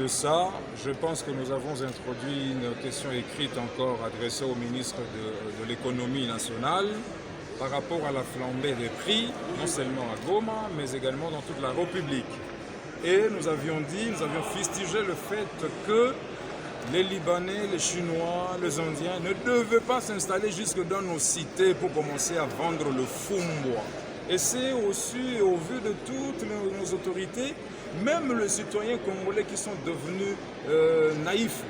de ça, je pense que nous avons introduit une question écrite encore adressée au ministre de l'économie nationale par rapport à la flambée des prix, non seulement à Goma, mais également dans toute la République. Et nous avions fustigé le fait que les Libanais, les Chinois, les Indiens ne devaient pas s'installer jusque dans nos cités pour commencer à vendre le fumbois. Et c'est aussi, au vu de toutes nos autorités, même les citoyens congolais qui sont devenus naïfs,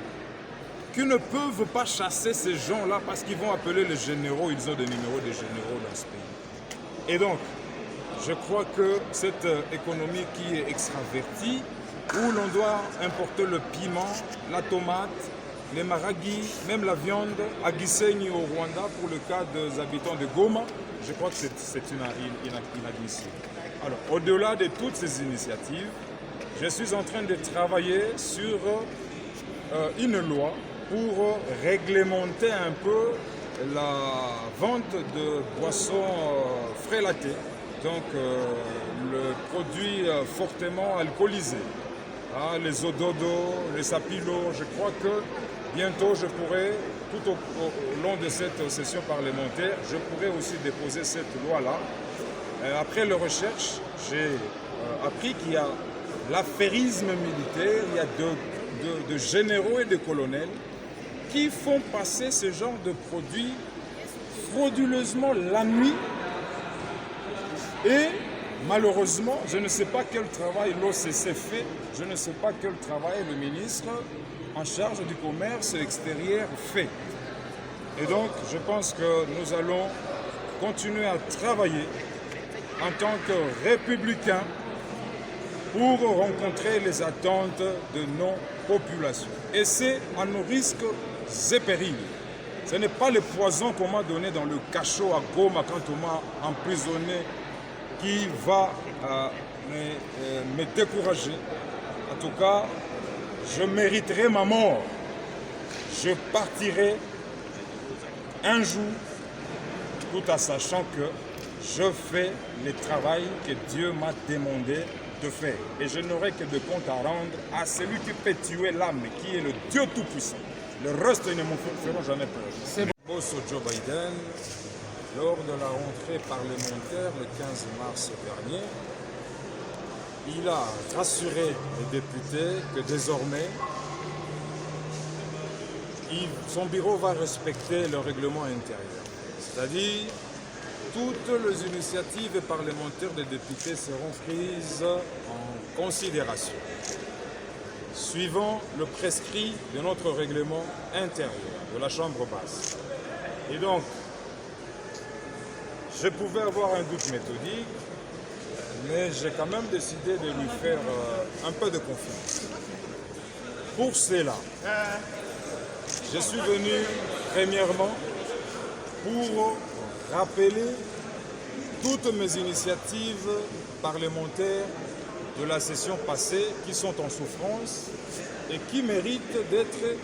qui ne peuvent pas chasser ces gens-là parce qu'ils vont appeler les généraux, ils ont des numéros de généraux dans ce pays. Et donc, je crois que cette économie qui est extravertie, où l'on doit importer le piment, la tomate, les maragis, même la viande, à Gisenyi au Rwanda pour le cas des habitants de Goma, je crois que c'est inadmissible. Alors, au-delà de toutes ces initiatives, je suis en train de travailler sur une loi pour réglementer un peu la vente de boissons frélatées, donc le produit fortement alcoolisé. Les ododo, les sapilo, je crois que bientôt je pourrai, tout au long de cette session parlementaire, je pourrai aussi déposer cette loi-là. Après les recherches, j'ai appris qu'il y a l'affairisme militaire, il y a de généraux et de colonels qui font passer ce genre de produits frauduleusement la nuit. Et malheureusement, je ne sais pas quel travail l'OCC fait, je ne sais pas quel travail le ministre en charge du commerce extérieur fait. Et donc, je pense que nous allons continuer à travailler en tant que républicains pour rencontrer les attentes de nos populations. Et c'est à nos risques et périls. Ce n'est pas le poison qu'on m'a donné dans le cachot à Goma quand on m'a emprisonné qui va me décourager. En tout cas, je mériterai ma mort. Je partirai un jour tout en sachant que je fais le travail que Dieu m'a demandé de faire. Et je n'aurai que de compte à rendre à celui qui peut tuer l'âme, qui est le Dieu Tout-Puissant. Le reste, ils ne me feront jamais peur. C'est Boss Joe Biden, lors de la rentrée parlementaire le 15 mars dernier, il a rassuré les députés que désormais, son bureau va respecter le règlement intérieur. C'est-à-dire, toutes les initiatives parlementaires des députés seront prises en considération, suivant le prescrit de notre règlement intérieur, de la Chambre basse. Et donc, je pouvais avoir un doute méthodique, mais j'ai quand même décidé de lui faire un peu de confiance. Pour cela, je suis venu premièrement pour rappeler toutes mes initiatives parlementaires de la session passée qui sont en souffrance et qui méritent d'être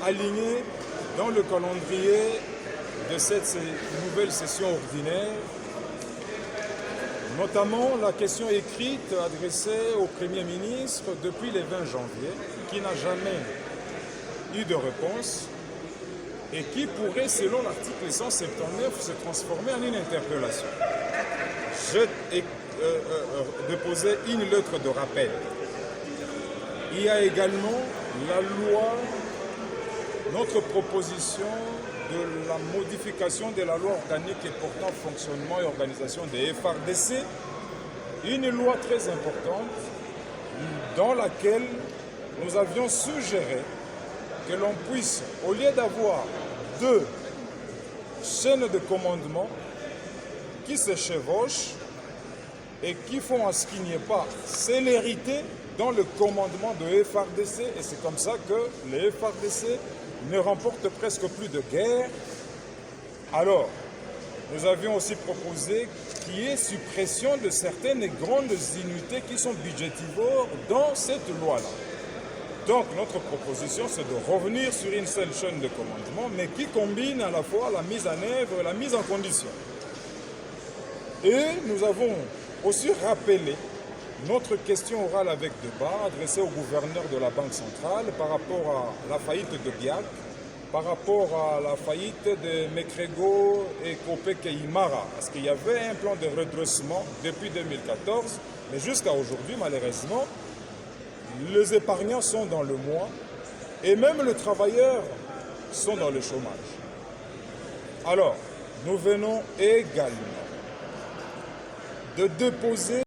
alignées dans le calendrier de cette nouvelle session ordinaire, notamment la question écrite adressée au Premier ministre depuis le 20 janvier, qui n'a jamais eu de réponse et qui pourrait, selon l'article 179, se transformer en une interpellation. J'ai déposé une lettre de rappel. Il y a également la loi, notre proposition de la modification de la loi organique portant fonctionnement et organisation des FRDC, une loi très importante dans laquelle nous avions suggéré que l'on puisse, au lieu d'avoir deux chaînes de commandement qui se chevauchent et qui font à ce qu'il n'y ait pas célérité dans le commandement de FRDC, et c'est comme ça que les FRDC ne remportent presque plus de guerre. Alors, nous avions aussi proposé qu'il y ait suppression de certaines grandes unités qui sont budgétivores dans cette loi-là. Donc, notre proposition, c'est de revenir sur une seule chaîne de commandement, mais qui combine à la fois la mise en œuvre et la mise en condition. Et nous avons aussi rappelé notre question orale avec débat adressée au gouverneur de la Banque centrale par rapport à la faillite de BIAC, par rapport à la faillite de Mekrego et Copec et Imara, parce qu'il y avait un plan de redressement depuis 2014, mais jusqu'à aujourd'hui, malheureusement, les épargnants sont dans le mois et même les travailleurs sont dans le chômage. Alors, nous venons également de déposer